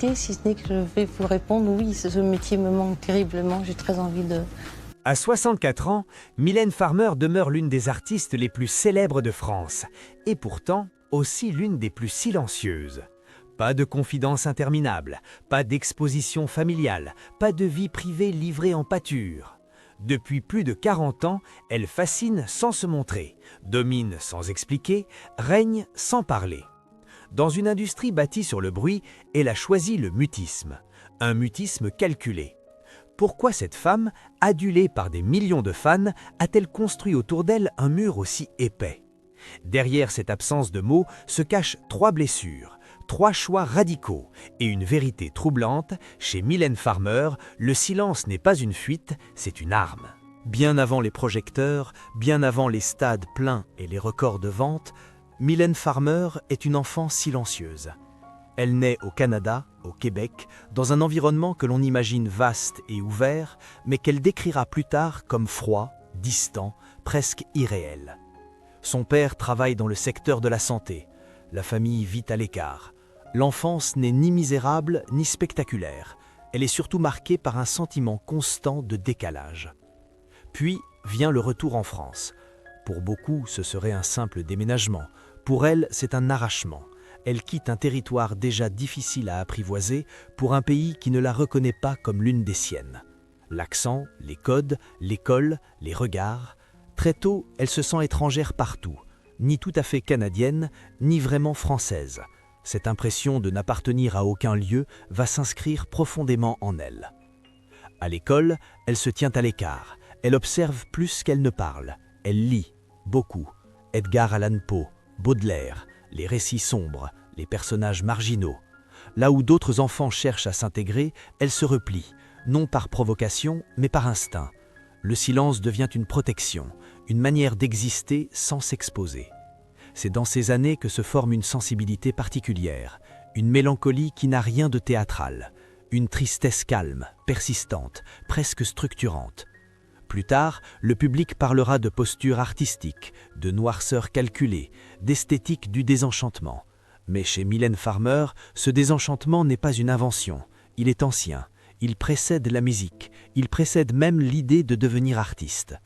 qualité, si ce n'est que je vais vous répondre, oui, ce métier me manque terriblement, j'ai très envie de... À 64 ans, Mylène Farmer demeure l'une des artistes les plus célèbres de France, et pourtant aussi l'une des plus silencieuses. Pas de confidences interminables, pas d'exposition familiale, pas de vie privée livrée en pâture. Depuis plus de 40 ans, elle fascine sans se montrer, domine sans expliquer, règne sans parler. Dans une industrie bâtie sur le bruit, elle a choisi le mutisme, un mutisme calculé. Pourquoi cette femme, adulée par des millions de fans, a-t-elle construit autour d'elle un mur aussi épais? Derrière cette absence de mots se cachent 3 blessures, 3 choix radicaux et une vérité troublante. Chez Mylène Farmer, le silence n'est pas une fuite, c'est une arme. Bien avant les projecteurs, bien avant les stades pleins et les records de vente, Mylène Farmer est une enfant silencieuse. Elle naît au Canada, au Québec, dans un environnement que l'on imagine vaste et ouvert, mais qu'elle décrira plus tard comme froid, distant, presque irréel. Son père travaille dans le secteur de la santé. La famille vit à l'écart. L'enfance n'est ni misérable ni spectaculaire. Elle est surtout marquée par un sentiment constant de décalage. Puis vient le retour en France. Pour beaucoup, ce serait un simple déménagement. Pour elle, c'est un arrachement. Elle quitte un territoire déjà difficile à apprivoiser pour un pays qui ne la reconnaît pas comme l'une des siennes. L'accent, les codes, l'école, les regards. Très tôt, elle se sent étrangère partout, ni tout à fait canadienne, ni vraiment française. Cette impression de n'appartenir à aucun lieu va s'inscrire profondément en elle. À l'école, elle se tient à l'écart. Elle observe plus qu'elle ne parle. Elle lit, beaucoup. Edgar Allan Poe, Baudelaire, les récits sombres, les personnages marginaux. Là où d'autres enfants cherchent à s'intégrer, elle se replie, non par provocation, mais par instinct. Le silence devient une protection, une manière d'exister sans s'exposer. C'est dans ces années que se forme une sensibilité particulière, une mélancolie qui n'a rien de théâtral, une tristesse calme, persistante, presque structurante. Plus tard, le public parlera de posture artistique, de noirceur calculée, d'esthétique du désenchantement. Mais chez Mylène Farmer, ce désenchantement n'est pas une invention, il est ancien, il précède la musique, il précède même l'idée de devenir artiste.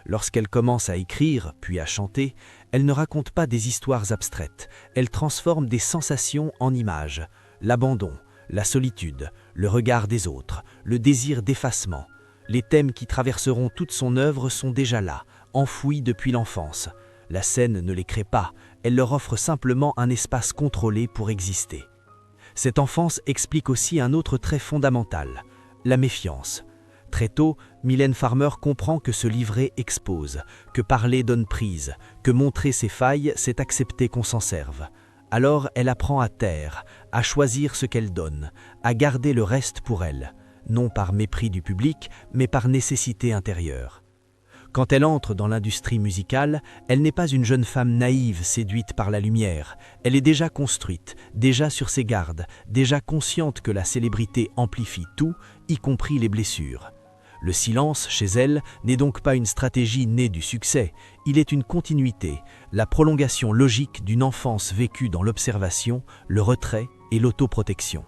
Lorsqu'elle commence à écrire, puis à chanter, elle ne raconte pas des histoires abstraites, elle transforme des sensations en images, l'abandon, la solitude, le regard des autres, le désir d'effacement. Les thèmes qui traverseront toute son œuvre sont déjà là, enfouis depuis l'enfance. La scène ne les crée pas, elle leur offre simplement un espace contrôlé pour exister. Cette enfance explique aussi un autre trait fondamental, la méfiance. Très tôt, Mylène Farmer comprend que se livrer expose, que parler donne prise, que montrer ses failles, c'est accepter qu'on s'en serve. Alors elle apprend à taire, à choisir ce qu'elle donne, à garder le reste pour elle, non par mépris du public, mais par nécessité intérieure. Quand elle entre dans l'industrie musicale, elle n'est pas une jeune femme naïve séduite par la lumière. Elle est déjà construite, déjà sur ses gardes, déjà consciente que la célébrité amplifie tout, y compris les blessures. Le silence, chez elle, n'est donc pas une stratégie née du succès, il est une continuité, la prolongation logique d'une enfance vécue dans l'observation, le retrait et l'autoprotection.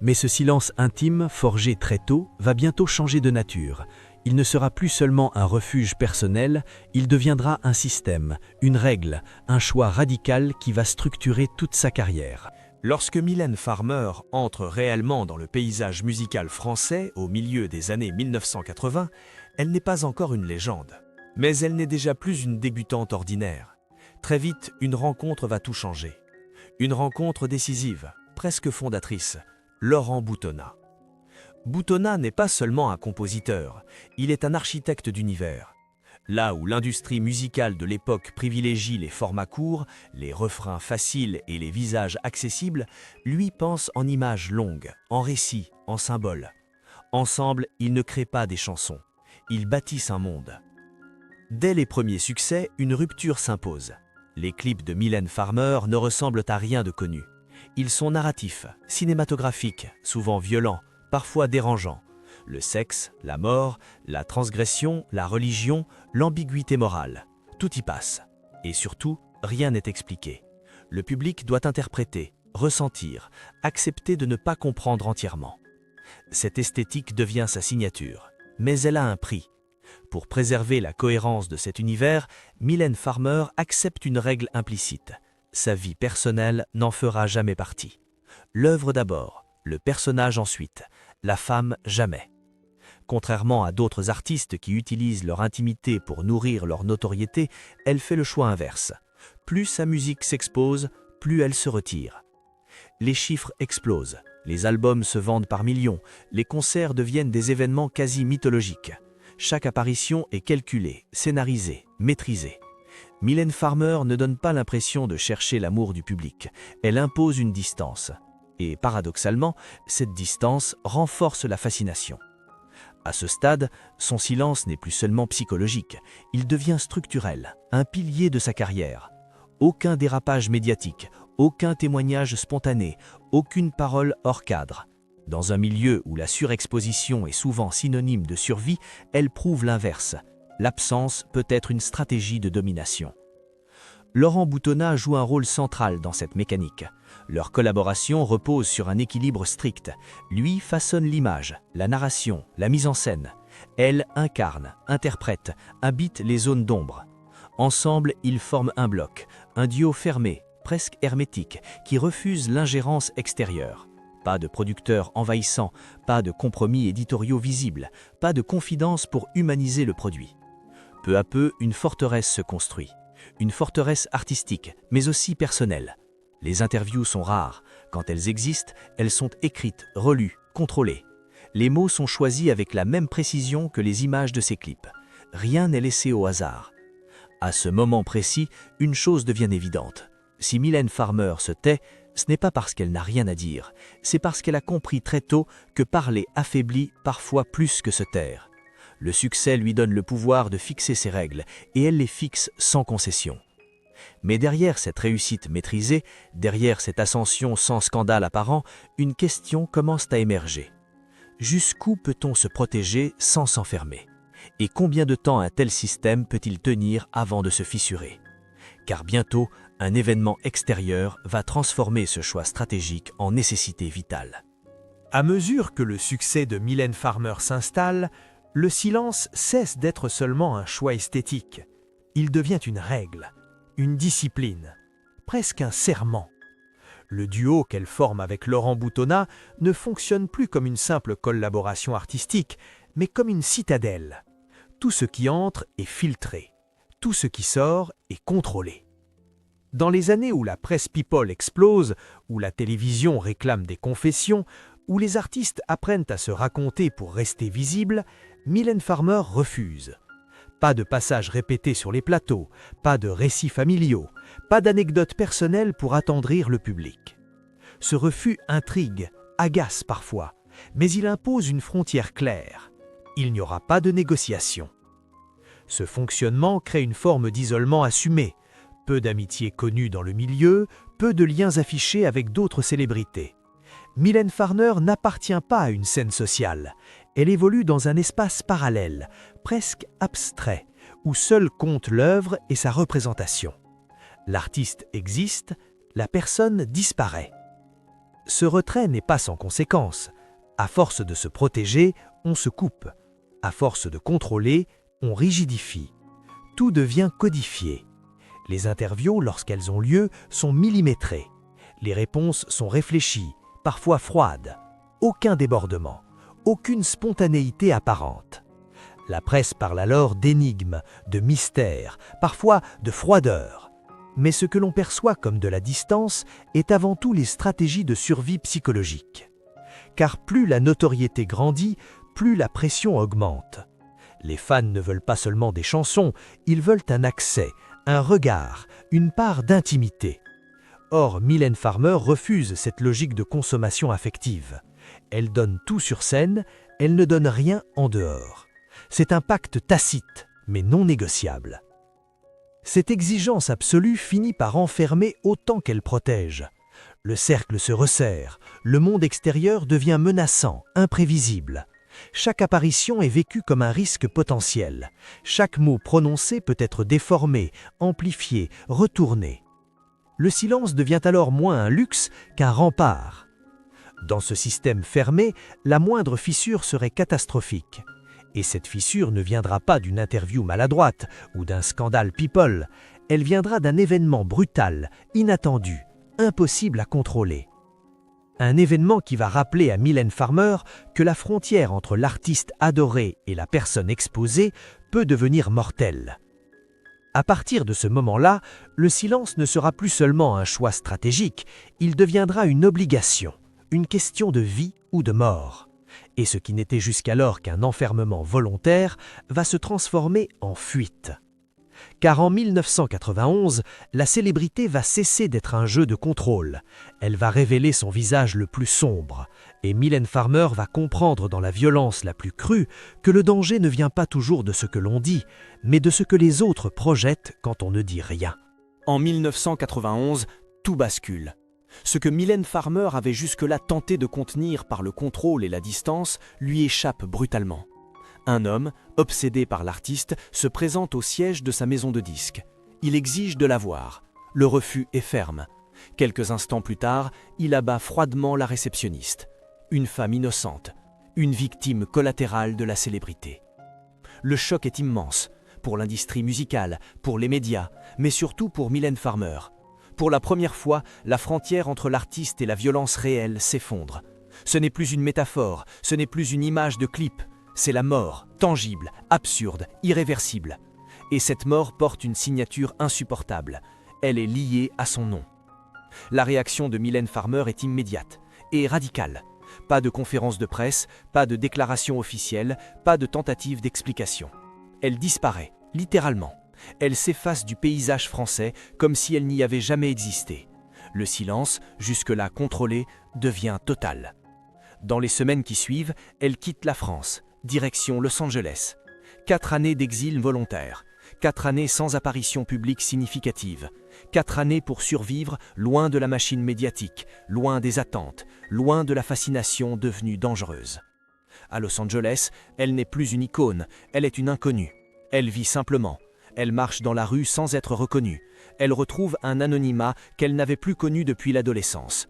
Mais ce silence intime, forgé très tôt, va bientôt changer de nature. Il ne sera plus seulement un refuge personnel, il deviendra un système, une règle, un choix radical qui va structurer toute sa carrière. Lorsque Mylène Farmer entre réellement dans le paysage musical français au milieu des années 1980, elle n'est pas encore une légende. Mais elle n'est déjà plus une débutante ordinaire. Très vite, une rencontre va tout changer. Une rencontre décisive, presque fondatrice, Laurent Boutonnat. Boutonnat n'est pas seulement un compositeur, il est un architecte d'univers. Là où l'industrie musicale de l'époque privilégie les formats courts, les refrains faciles et les visages accessibles, lui pense en images longues, en récits, en symboles. Ensemble, ils ne créent pas des chansons, ils bâtissent un monde. Dès les premiers succès, une rupture s'impose. Les clips de Mylène Farmer ne ressemblent à rien de connu. Ils sont narratifs, cinématographiques, souvent violents, parfois dérangeants. Le sexe, la mort, la transgression, la religion, l'ambiguïté morale, tout y passe. Et surtout, rien n'est expliqué. Le public doit interpréter, ressentir, accepter de ne pas comprendre entièrement. Cette esthétique devient sa signature, mais elle a un prix. Pour préserver la cohérence de cet univers, Mylène Farmer accepte une règle implicite. Sa vie personnelle n'en fera jamais partie. L'œuvre d'abord, le personnage ensuite, la femme jamais. Contrairement à d'autres artistes qui utilisent leur intimité pour nourrir leur notoriété, elle fait le choix inverse. Plus sa musique s'expose, plus elle se retire. Les chiffres explosent, les albums se vendent par millions, les concerts deviennent des événements quasi mythologiques. Chaque apparition est calculée, scénarisée, maîtrisée. Mylène Farmer ne donne pas l'impression de chercher l'amour du public, elle impose une distance. Et paradoxalement, cette distance renforce la fascination. À ce stade, son silence n'est plus seulement psychologique, il devient structurel, un pilier de sa carrière. Aucun dérapage médiatique, aucun témoignage spontané, aucune parole hors cadre. Dans un milieu où la surexposition est souvent synonyme de survie, elle prouve l'inverse. L'absence peut être une stratégie de domination. Laurent Boutonnat joue un rôle central dans cette mécanique. Leur collaboration repose sur un équilibre strict. Lui façonne l'image, la narration, la mise en scène. Elle incarne, interprète, habite les zones d'ombre. Ensemble, ils forment un bloc, un duo fermé, presque hermétique, qui refuse l'ingérence extérieure. Pas de producteurs envahissants, pas de compromis éditoriaux visibles, pas de confidence pour humaniser le produit. Peu à peu, une forteresse se construit. Une forteresse artistique, mais aussi personnelle. Les interviews sont rares. Quand elles existent, elles sont écrites, relues, contrôlées. Les mots sont choisis avec la même précision que les images de ses clips. Rien n'est laissé au hasard. À ce moment précis, une chose devient évidente. Si Mylène Farmer se tait, ce n'est pas parce qu'elle n'a rien à dire, c'est parce qu'elle a compris très tôt que parler affaiblit parfois plus que se taire. Le succès lui donne le pouvoir de fixer ses règles, et elle les fixe sans concession. Mais derrière cette réussite maîtrisée, derrière cette ascension sans scandale apparent, une question commence à émerger. Jusqu'où peut-on se protéger sans s'enfermer? Et combien de temps un tel système peut-il tenir avant de se fissurer? Car bientôt, un événement extérieur va transformer ce choix stratégique en nécessité vitale. À mesure que le succès de Mylène Farmer s'installe, le silence cesse d'être seulement un choix esthétique. Il devient une règle, une discipline, presque un serment. Le duo qu'elle forme avec Laurent Boutonnat ne fonctionne plus comme une simple collaboration artistique, mais comme une citadelle. Tout ce qui entre est filtré, tout ce qui sort est contrôlé. Dans les années où la presse people explose, où la télévision réclame des confessions, où les artistes apprennent à se raconter pour rester visibles, Mylène Farmer refuse. Pas de passages répétés sur les plateaux, pas de récits familiaux, pas d'anecdotes personnelles pour attendrir le public. Ce refus intrigue, agace parfois, mais il impose une frontière claire. Il n'y aura pas de négociation. Ce fonctionnement crée une forme d'isolement assumé, peu d'amitiés connues dans le milieu, peu de liens affichés avec d'autres célébrités. Mylène Farmer n'appartient pas à une scène sociale. Elle évolue dans un espace parallèle, presque abstrait, où seul compte l'œuvre et sa représentation. L'artiste existe, la personne disparaît. Ce retrait n'est pas sans conséquence. À force de se protéger, on se coupe. À force de contrôler, on rigidifie. Tout devient codifié. Les interviews, lorsqu'elles ont lieu, sont millimétrées. Les réponses sont réfléchies, parfois froides. Aucun débordement, aucune spontanéité apparente. La presse parle alors d'énigmes, de mystères, parfois de froideur. Mais ce que l'on perçoit comme de la distance est avant tout les stratégies de survie psychologique. Car plus la notoriété grandit, plus la pression augmente. Les fans ne veulent pas seulement des chansons, ils veulent un accès, un regard, une part d'intimité. Or, Mylène Farmer refuse cette logique de consommation affective. Elle donne tout sur scène, elle ne donne rien en dehors. C'est un pacte tacite, mais non négociable. Cette exigence absolue finit par enfermer autant qu'elle protège. Le cercle se resserre, le monde extérieur devient menaçant, imprévisible. Chaque apparition est vécue comme un risque potentiel. Chaque mot prononcé peut être déformé, amplifié, retourné. Le silence devient alors moins un luxe qu'un rempart. Dans ce système fermé, la moindre fissure serait catastrophique. Et cette fissure ne viendra pas d'une interview maladroite ou d'un scandale people, elle viendra d'un événement brutal, inattendu, impossible à contrôler. Un événement qui va rappeler à Mylène Farmer que la frontière entre l'artiste adoré et la personne exposée peut devenir mortelle. À partir de ce moment-là, le silence ne sera plus seulement un choix stratégique, il deviendra une obligation, une question de vie ou de mort. Et ce qui n'était jusqu'alors qu'un enfermement volontaire va se transformer en fuite. Car en 1991, la célébrité va cesser d'être un jeu de contrôle. Elle va révéler son visage le plus sombre. Et Mylène Farmer va comprendre dans la violence la plus crue que le danger ne vient pas toujours de ce que l'on dit, mais de ce que les autres projettent quand on ne dit rien. En 1991, tout bascule. Ce que Mylène Farmer avait jusque-là tenté de contenir par le contrôle et la distance lui échappe brutalement. Un homme, obsédé par l'artiste, se présente au siège de sa maison de disques. Il exige de la voir. Le refus est ferme. Quelques instants plus tard, il abat froidement la réceptionniste. Une femme innocente, une victime collatérale de la célébrité. Le choc est immense, pour l'industrie musicale, pour les médias, mais surtout pour Mylène Farmer. Pour la première fois, la frontière entre l'artiste et la violence réelle s'effondre. Ce n'est plus une métaphore, ce n'est plus une image de clip, c'est la mort, tangible, absurde, irréversible. Et cette mort porte une signature insupportable. Elle est liée à son nom. La réaction de Mylène Farmer est immédiate et radicale. Pas de conférence de presse, pas de déclaration officielle, pas de tentative d'explication. Elle disparaît, littéralement. Elle s'efface du paysage français comme si elle n'y avait jamais existé. Le silence, jusque-là contrôlé, devient total. Dans les semaines qui suivent, elle quitte la France, direction Los Angeles. 4 années d'exil volontaire, 4 années sans apparition publique significative, 4 années pour survivre loin de la machine médiatique, loin des attentes, loin de la fascination devenue dangereuse. À Los Angeles, elle n'est plus une icône, elle est une inconnue. Elle vit simplement. Elle marche dans la rue sans être reconnue. Elle retrouve un anonymat qu'elle n'avait plus connu depuis l'adolescence.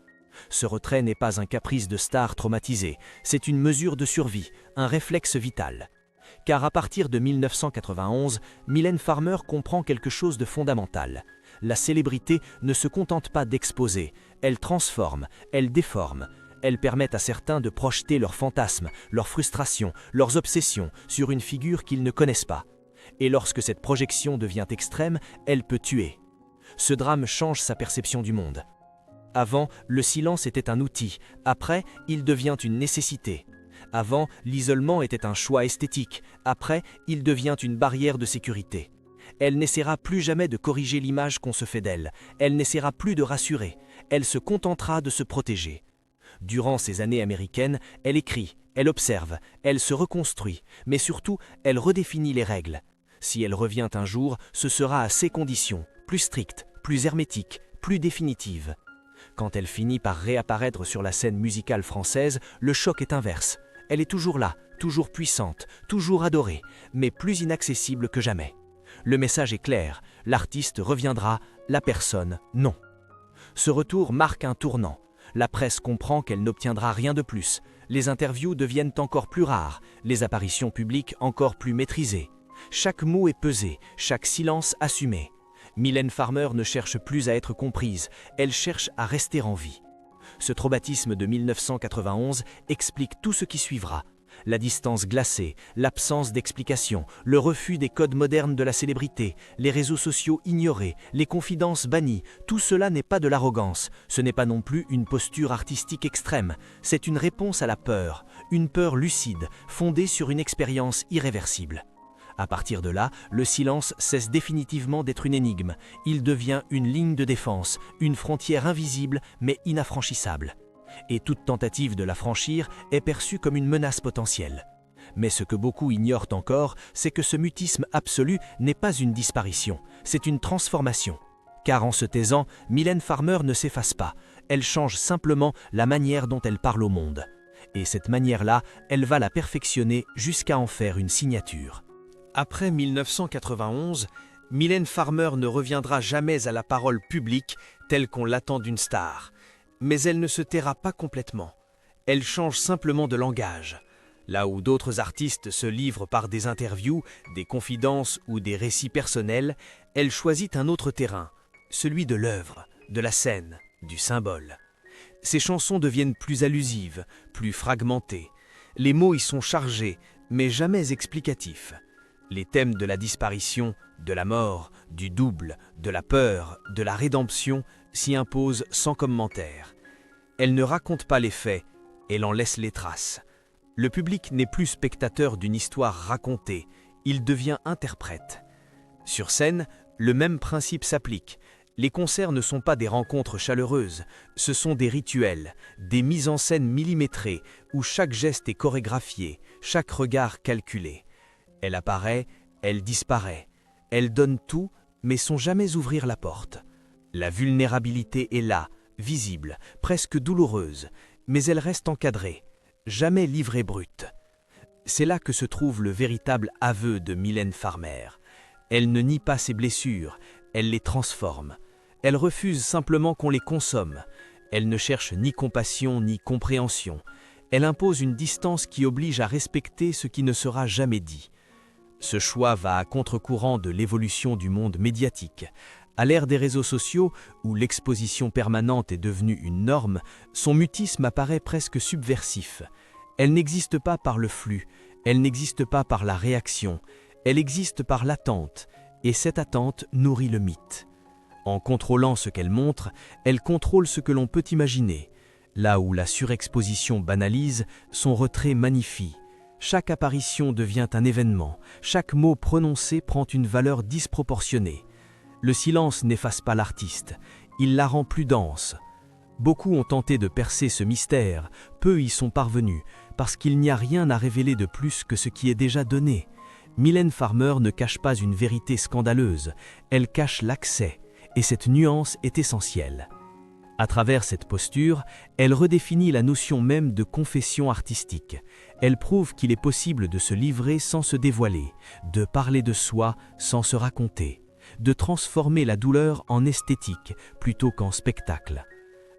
Ce retrait n'est pas un caprice de star traumatisée, c'est une mesure de survie, un réflexe vital. Car à partir de 1991, Mylène Farmer comprend quelque chose de fondamental. La célébrité ne se contente pas d'exposer, elle transforme, elle déforme. Elle permet à certains de projeter leurs fantasmes, leurs frustrations, leurs obsessions sur une figure qu'ils ne connaissent pas. Et lorsque cette projection devient extrême, elle peut tuer. Ce drame change sa perception du monde. Avant, le silence était un outil. Après, il devient une nécessité. Avant, l'isolement était un choix esthétique. Après, il devient une barrière de sécurité. Elle n'essaiera plus jamais de corriger l'image qu'on se fait d'elle. Elle n'essaiera plus de rassurer. Elle se contentera de se protéger. Durant ces années américaines, elle écrit, elle observe, elle se reconstruit, mais surtout, elle redéfinit les règles. Si elle revient un jour, ce sera à ses conditions, plus strictes, plus hermétiques, plus définitives. Quand elle finit par réapparaître sur la scène musicale française, le choc est inverse. Elle est toujours là, toujours puissante, toujours adorée, mais plus inaccessible que jamais. Le message est clair, l'artiste reviendra, la personne, non. Ce retour marque un tournant. La presse comprend qu'elle n'obtiendra rien de plus. Les interviews deviennent encore plus rares, les apparitions publiques encore plus maîtrisées. Chaque mot est pesé, chaque silence assumé. Mylène Farmer ne cherche plus à être comprise, elle cherche à rester en vie. Ce traumatisme de 1991 explique tout ce qui suivra. La distance glacée, l'absence d'explication, le refus des codes modernes de la célébrité, les réseaux sociaux ignorés, les confidences bannies, tout cela n'est pas de l'arrogance, ce n'est pas non plus une posture artistique extrême, c'est une réponse à la peur, une peur lucide, fondée sur une expérience irréversible. À partir de là, le silence cesse définitivement d'être une énigme, il devient une ligne de défense, une frontière invisible mais inaffranchissable. Et toute tentative de la franchir est perçue comme une menace potentielle. Mais ce que beaucoup ignorent encore, c'est que ce mutisme absolu n'est pas une disparition, c'est une transformation. Car en se taisant, Mylène Farmer ne s'efface pas, elle change simplement la manière dont elle parle au monde. Et cette manière-là, elle va la perfectionner jusqu'à en faire une signature. Après 1991, Mylène Farmer ne reviendra jamais à la parole publique telle qu'on l'attend d'une star. Mais elle ne se taira pas complètement. Elle change simplement de langage. Là où d'autres artistes se livrent par des interviews, des confidences ou des récits personnels, elle choisit un autre terrain, celui de l'œuvre, de la scène, du symbole. Ses chansons deviennent plus allusives, plus fragmentées. Les mots y sont chargés, mais jamais explicatifs. Les thèmes de la disparition, de la mort, du double, de la peur, de la rédemption s'y imposent sans commentaire. Elle ne raconte pas les faits, elle en laisse les traces. Le public n'est plus spectateur d'une histoire racontée, il devient interprète. Sur scène, le même principe s'applique. Les concerts ne sont pas des rencontres chaleureuses, ce sont des rituels, des mises en scène millimétrées où chaque geste est chorégraphié, chaque regard calculé. Elle apparaît, elle disparaît. Elle donne tout, mais sans jamais ouvrir la porte. La vulnérabilité est là, visible, presque douloureuse, mais elle reste encadrée, jamais livrée brute. C'est là que se trouve le véritable aveu de Mylène Farmer. Elle ne nie pas ses blessures, elle les transforme. Elle refuse simplement qu'on les consomme. Elle ne cherche ni compassion ni compréhension. Elle impose une distance qui oblige à respecter ce qui ne sera jamais dit. Ce choix va à contre-courant de l'évolution du monde médiatique. À l'ère des réseaux sociaux, où l'exposition permanente est devenue une norme, son mutisme apparaît presque subversif. Elle n'existe pas par le flux, elle n'existe pas par la réaction, elle existe par l'attente, et cette attente nourrit le mythe. En contrôlant ce qu'elle montre, elle contrôle ce que l'on peut imaginer. Là où la surexposition banalise, son retrait magnifie. Chaque apparition devient un événement, chaque mot prononcé prend une valeur disproportionnée. Le silence n'efface pas l'artiste, il la rend plus dense. Beaucoup ont tenté de percer ce mystère, peu y sont parvenus, parce qu'il n'y a rien à révéler de plus que ce qui est déjà donné. Mylène Farmer ne cache pas une vérité scandaleuse, elle cache l'accès, et cette nuance est essentielle. À travers cette posture, elle redéfinit la notion même de confession artistique. Elle prouve qu'il est possible de se livrer sans se dévoiler, de parler de soi sans se raconter, de transformer la douleur en esthétique plutôt qu'en spectacle.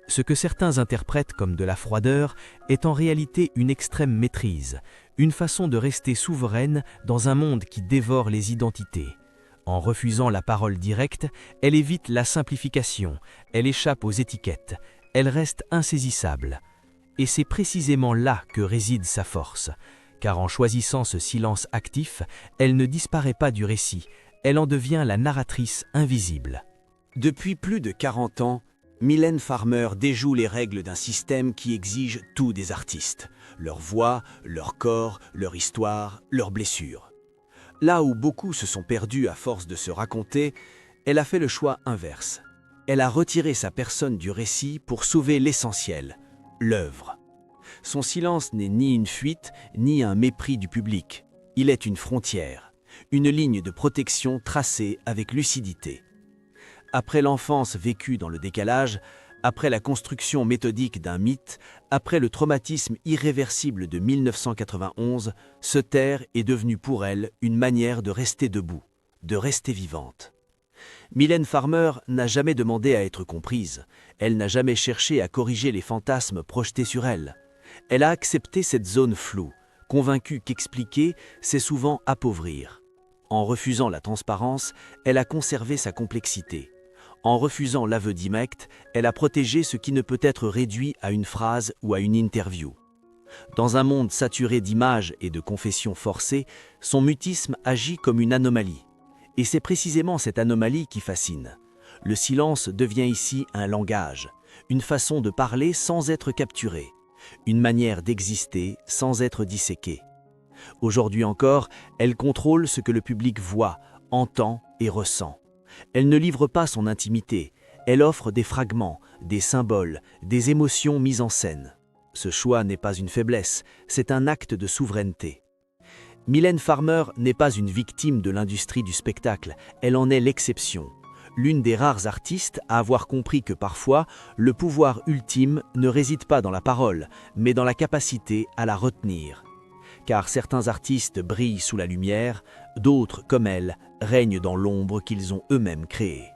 Ce que certains interprètent comme de la froideur est en réalité une extrême maîtrise, une façon de rester souveraine dans un monde qui dévore les identités. En refusant la parole directe, elle évite la simplification, elle échappe aux étiquettes, elle reste insaisissable. Et c'est précisément là que réside sa force, car en choisissant ce silence actif, elle ne disparaît pas du récit, elle en devient la narratrice invisible. Depuis plus de 40 ans, Mylène Farmer déjoue les règles d'un système qui exige tout des artistes, leur voix, leur corps, leur histoire, leurs blessures. Là où beaucoup se sont perdus à force de se raconter, elle a fait le choix inverse. Elle a retiré sa personne du récit pour sauver l'essentiel, l'œuvre. Son silence n'est ni une fuite, ni un mépris du public. Il est une frontière, une ligne de protection tracée avec lucidité. Après l'enfance vécue dans le décalage, après la construction méthodique d'un mythe, après le traumatisme irréversible de 1991, se taire est devenu pour elle une manière de rester debout, de rester vivante. Mylène Farmer n'a jamais demandé à être comprise, elle n'a jamais cherché à corriger les fantasmes projetés sur elle. Elle a accepté cette zone floue, convaincue qu'expliquer, c'est souvent appauvrir. En refusant la transparence, elle a conservé sa complexité. En refusant l'aveu direct, elle a protégé ce qui ne peut être réduit à une phrase ou à une interview. Dans un monde saturé d'images et de confessions forcées, son mutisme agit comme une anomalie. Et c'est précisément cette anomalie qui fascine. Le silence devient ici un langage, une façon de parler sans être capturé, une manière d'exister sans être disséqué. Aujourd'hui encore, elle contrôle ce que le public voit, entend et ressent. Elle ne livre pas son intimité, elle offre des fragments, des symboles, des émotions mises en scène. Ce choix n'est pas une faiblesse, c'est un acte de souveraineté. Mylène Farmer n'est pas une victime de l'industrie du spectacle, elle en est l'exception. L'une des rares artistes à avoir compris que parfois, le pouvoir ultime ne réside pas dans la parole, mais dans la capacité à la retenir. Car certains artistes brillent sous la lumière, d'autres, comme elle, règnent dans l'ombre qu'ils ont eux-mêmes créée.